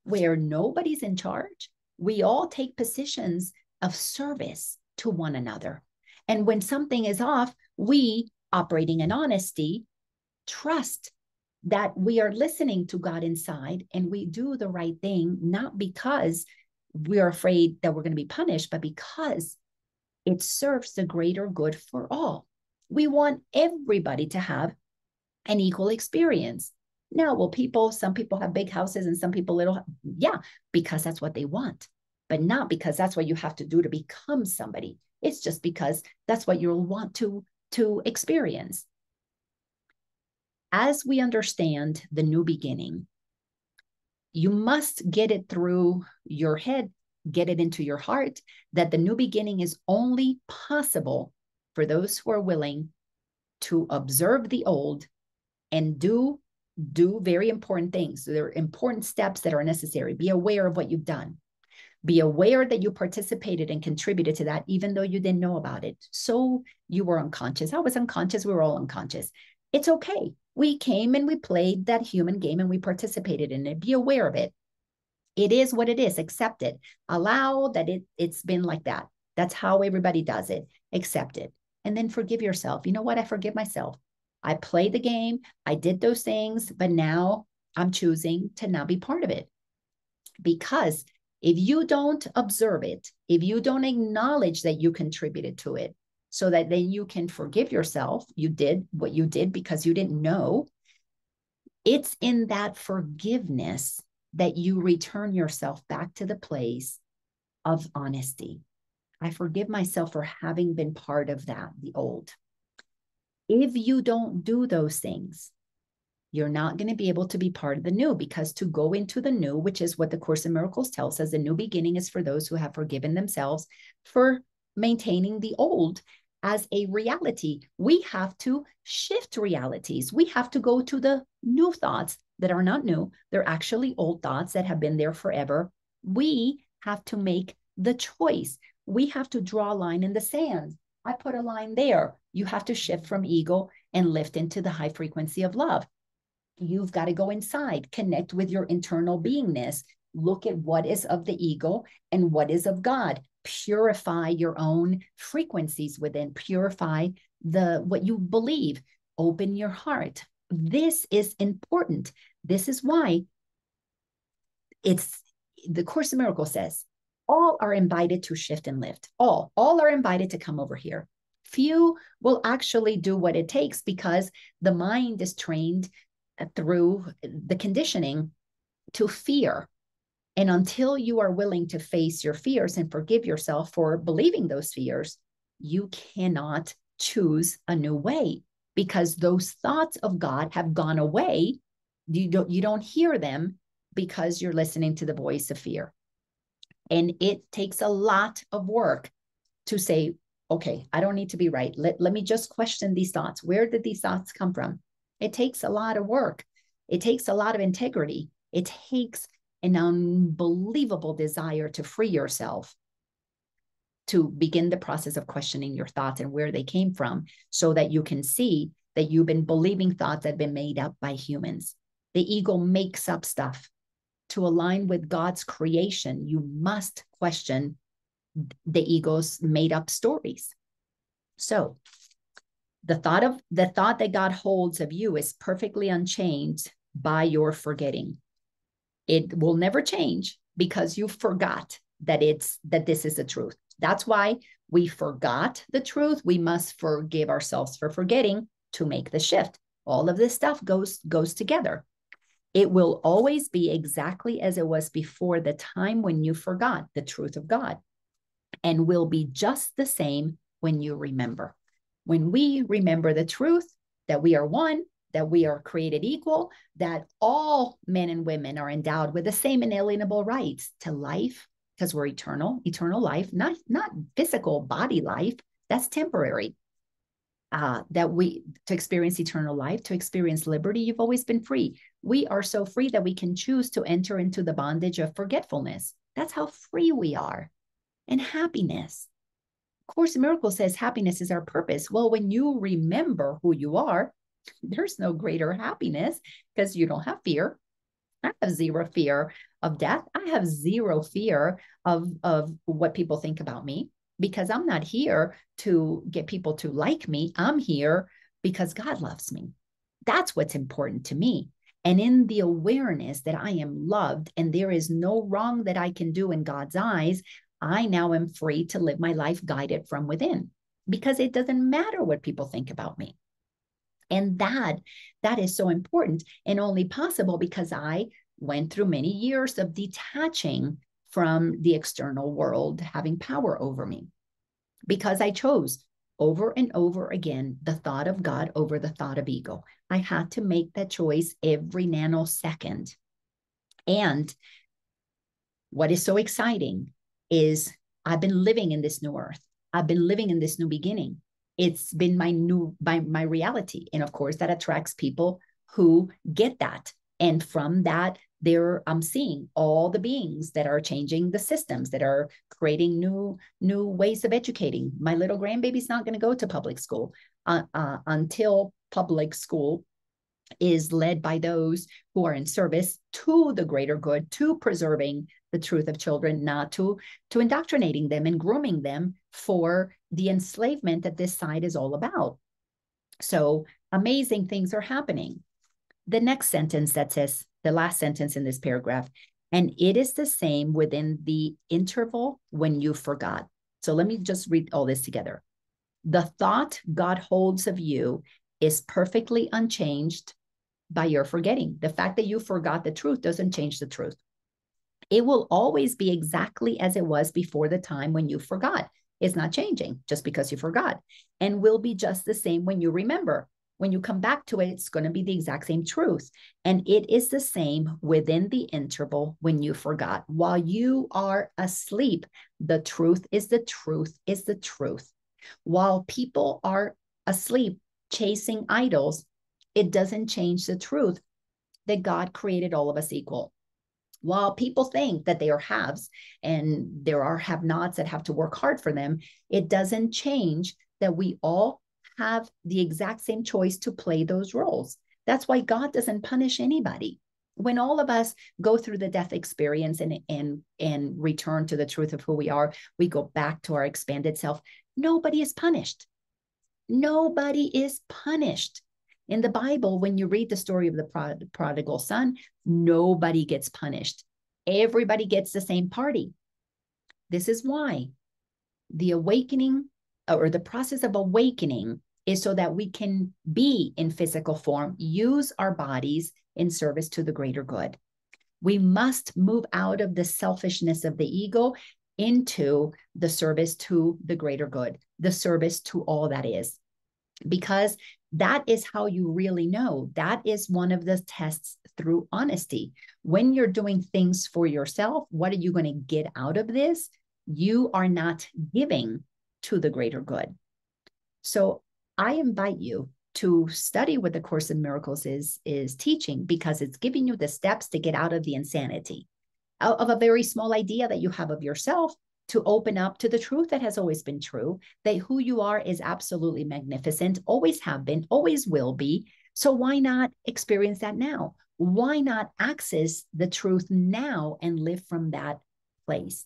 [SPEAKER 2] where nobody's in charge. We all take positions of service to one another. And when something is off, we, operating in honesty, trust that we are listening to God inside, and we do the right thing, not because we're afraid that we're going to be punished, but because it serves the greater good for all. We want everybody to have an equal experience. Now, some people have big houses and some people little, yeah, because that's what they want, but not because that's what you have to do to become somebody. It's just because that's what you'll want to experience. As we understand the new beginning, you must get it through your head, get it into your heart, that the new beginning is only possible for those who are willing to observe the old and do very important things. So there are important steps that are necessary. Be aware of what you've done. Be aware that you participated and contributed to that, even though you didn't know about it. So you were unconscious. I was unconscious. We were all unconscious. It's okay. We came and we played that human game and we participated in it. Be aware of it. It is what it is. Accept it. Allow that it's been like that. That's how everybody does it. Accept it. And then forgive yourself. You know what? I forgive myself. I played the game. I did those things, but now I'm choosing to not be part of it. Because if you don't observe it, if you don't acknowledge that you contributed to it, so that then you can forgive yourself, you did what you did because you didn't know, it's in that forgiveness that you return yourself back to the place of honesty. I forgive myself for having been part of that, the old. If you don't do those things, you're not going to be able to be part of the new, because to go into the new, which is what the Course in Miracles tells us, the new beginning is for those who have forgiven themselves for maintaining the old as a reality. We have to shift realities. We have to go to the new thoughts that are not new. They're actually old thoughts that have been there forever. We have to make the choice. We have to draw a line in the sand. I put a line there. You have to shift from ego and lift into the high frequency of love. You've got to go inside, connect with your internal beingness, look at what is of the ego and what is of God. Purify your own frequencies within, purify what you believe, open your heart. This is important. This is why the Course in Miracles says, all are invited to shift and lift. All are invited to come over here. Few will actually do what it takes because the mind is trained through the conditioning to fear. And until you are willing to face your fears and forgive yourself for believing those fears, you cannot choose a new way, because those thoughts of God have gone away. You don't hear them because you're listening to the voice of fear. And it takes a lot of work to say, okay, I don't need to be right. Let me just question these thoughts. Where did these thoughts come from? It takes a lot of work. It takes a lot of integrity. It takes an unbelievable desire to free yourself, to begin the process of questioning your thoughts and where they came from, so that you can see that you've been believing thoughts that have been made up by humans. The ego makes up stuff. To align with God's creation, you must question the ego's made up stories. So the thought that God holds of you is perfectly unchanged by your forgetting. It will never change because you forgot that this is the truth. That's why we forgot the truth. We must forgive ourselves for forgetting to make the shift. All of this stuff goes together. It will always be exactly as it was before the time when you forgot the truth of God, and will be just the same when you remember. When we remember the truth that we are one, that we are created equal, that all men and women are endowed with the same inalienable rights to life, because we're eternal life, not physical body life. That's temporary. To experience eternal life, to experience liberty, you've always been free. We are so free that we can choose to enter into the bondage of forgetfulness. That's how free we are. And happiness. Course in Miracles says happiness is our purpose. Well, when you remember who you are, there's no greater happiness because you don't have fear. I have zero fear of death. I have zero fear of what people think about me, because I'm not here to get people to like me. I'm here because God loves me. That's what's important to me. And in the awareness that I am loved and there is no wrong that I can do in God's eyes, I now am free to live my life guided from within, because it doesn't matter what people think about me. And that is so important, and only possible because I went through many years of detaching from the external world having power over me, because I chose over and over again the thought of God over the thought of ego. I had to make that choice every nanosecond. And what is so exciting is I've been living in this new earth. I've been living in this new beginning. It's been my reality. And of course, that attracts people who get that. And from that, I'm seeing all the beings that are changing the systems, that are creating new ways of educating. My little grandbaby's not going to go to public school until public school is led by those who are in service to the greater good, to preserving the truth of children, not to indoctrinating them and grooming them for the enslavement that this side is all about. So amazing things are happening. The next sentence that says, the last sentence in this paragraph, and it is the same within the interval when you forgot. So let me just read all this together. The thought God holds of you is perfectly unchanged by your forgetting. The fact that you forgot the truth doesn't change the truth. It will always be exactly as it was before the time when you forgot. It's not changing just because you forgot, and will be just the same when you remember. When you come back to it, it's going to be the exact same truth. And it is the same within the interval when you forgot. While you are asleep, the truth is the truth is the truth. While people are asleep chasing idols, it doesn't change the truth that God created all of us equal. While people think that they are haves and there are have-nots that have to work hard for them, it doesn't change that we all have the exact same choice to play those roles. That's why God doesn't punish anybody. When all of us go through the death experience and return to the truth of who we are, we go back to our expanded self. Nobody is punished. Nobody is punished. In the Bible, when you read the story of the prodigal son, nobody gets punished. Everybody gets the same party. This is why the awakening, or the process of awakening, is so that we can be in physical form, use our bodies in service to the greater good. We must move out of the selfishness of the ego into the service to the greater good, the service to all that is. Because that is how you really know. That is one of the tests through honesty. When you're doing things for yourself, what are you going to get out of this? You are not giving to the greater good. So I invite you to study what the Course in Miracles is teaching, because it's giving you the steps to get out of the insanity, out of a very small idea that you have of yourself, to open up to the truth that has always been true, that who you are is absolutely magnificent, always have been, always will be. So why not experience that now? Why not access the truth now and live from that place?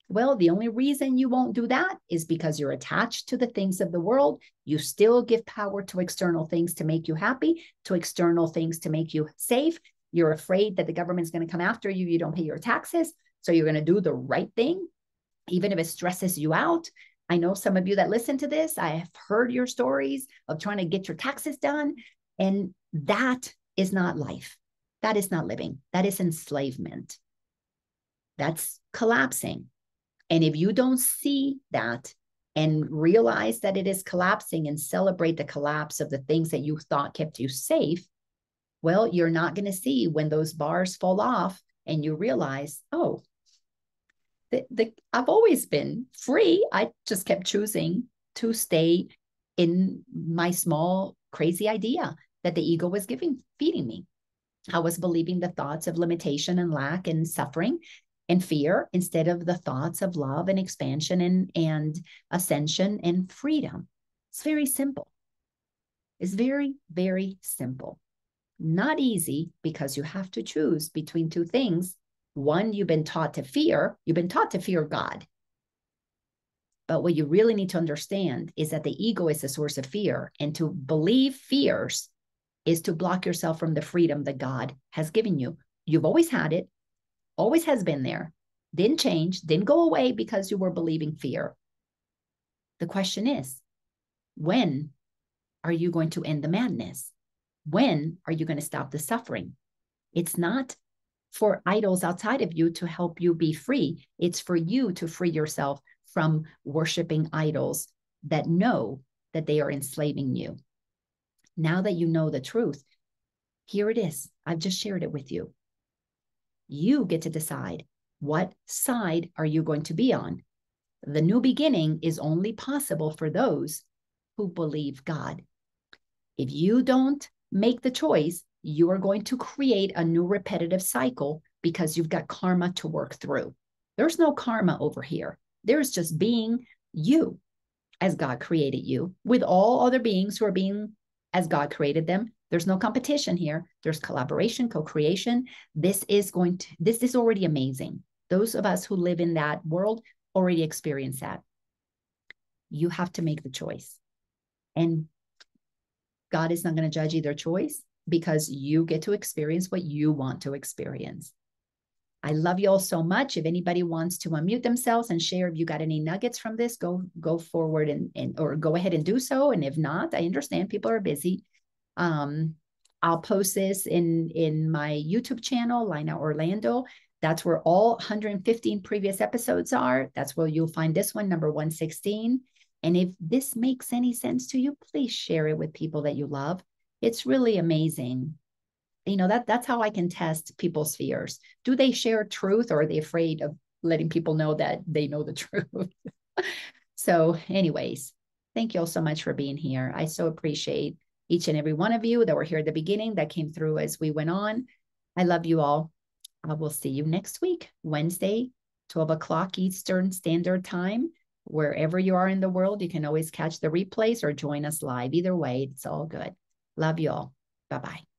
[SPEAKER 2] Well, the only reason you won't do that is because you're attached to the things of the world. You still give power to external things to make you happy, to external things to make you safe. You're afraid that the government's going to come after you. You don't pay your taxes. So you're going to do the right thing, even if it stresses you out. I know some of you that listen to this, I have heard your stories of trying to get your taxes done. And that is not life. That is not living. That is enslavement. That's collapsing. And if you don't see that and realize that it is collapsing and celebrate the collapse of the things that you thought kept you safe, well, you're not going to see when those bars fall off and you realize, oh, I've always been free. I just kept choosing to stay in my small, crazy idea that the ego was feeding me. I was believing the thoughts of limitation and lack and suffering and fear instead of the thoughts of love and expansion and ascension and freedom. It's very simple. It's very, very simple. Not easy, because you have to choose between two things. One, you've been taught to fear. You've been taught to fear God. But what you really need to understand is that the ego is the source of fear. And to believe fears is to block yourself from the freedom that God has given you. You've always had it. Always has been there, didn't change, didn't go away because you were believing fear. The question is, when are you going to end the madness? When are you going to stop the suffering? It's not for idols outside of you to help you be free. It's for you to free yourself from worshiping idols that know that they are enslaving you. Now that you know the truth, here it is. I've just shared it with you. You get to decide, what side are you going to be on? The new beginning is only possible for those who believe God. If you don't make the choice, you are going to create a new repetitive cycle because you've got karma to work through. There's no karma over here. There's just being you as God created you, with all other beings who are being as God created them. There's no competition here. There's collaboration, co-creation. This is already amazing. Those of us who live in that world already experience that. You have to make the choice. And God is not going to judge either choice, because you get to experience what you want to experience. I love you all so much. If anybody wants to unmute themselves and share, if you got any nuggets from this, go forward and or go ahead and do so. And if not, I understand people are busy. I'll post this in my YouTube channel, Laina Orlando. That's where all 115 previous episodes are. That's where you'll find this one, number 116. And if this makes any sense to you, please share it with people that you love. It's really amazing. You know, that's how I can test people's fears. Do they share truth, or are they afraid of letting people know that they know the truth? So anyways, thank you all so much for being here. I so appreciate each and every one of you that were here at the beginning, that came through as we went on. I love you all. I will see you next week, Wednesday, 12 o'clock Eastern Standard Time. Wherever you are in the world, you can always catch the replays or join us live. Either way, it's all good. Love you all. Bye-bye.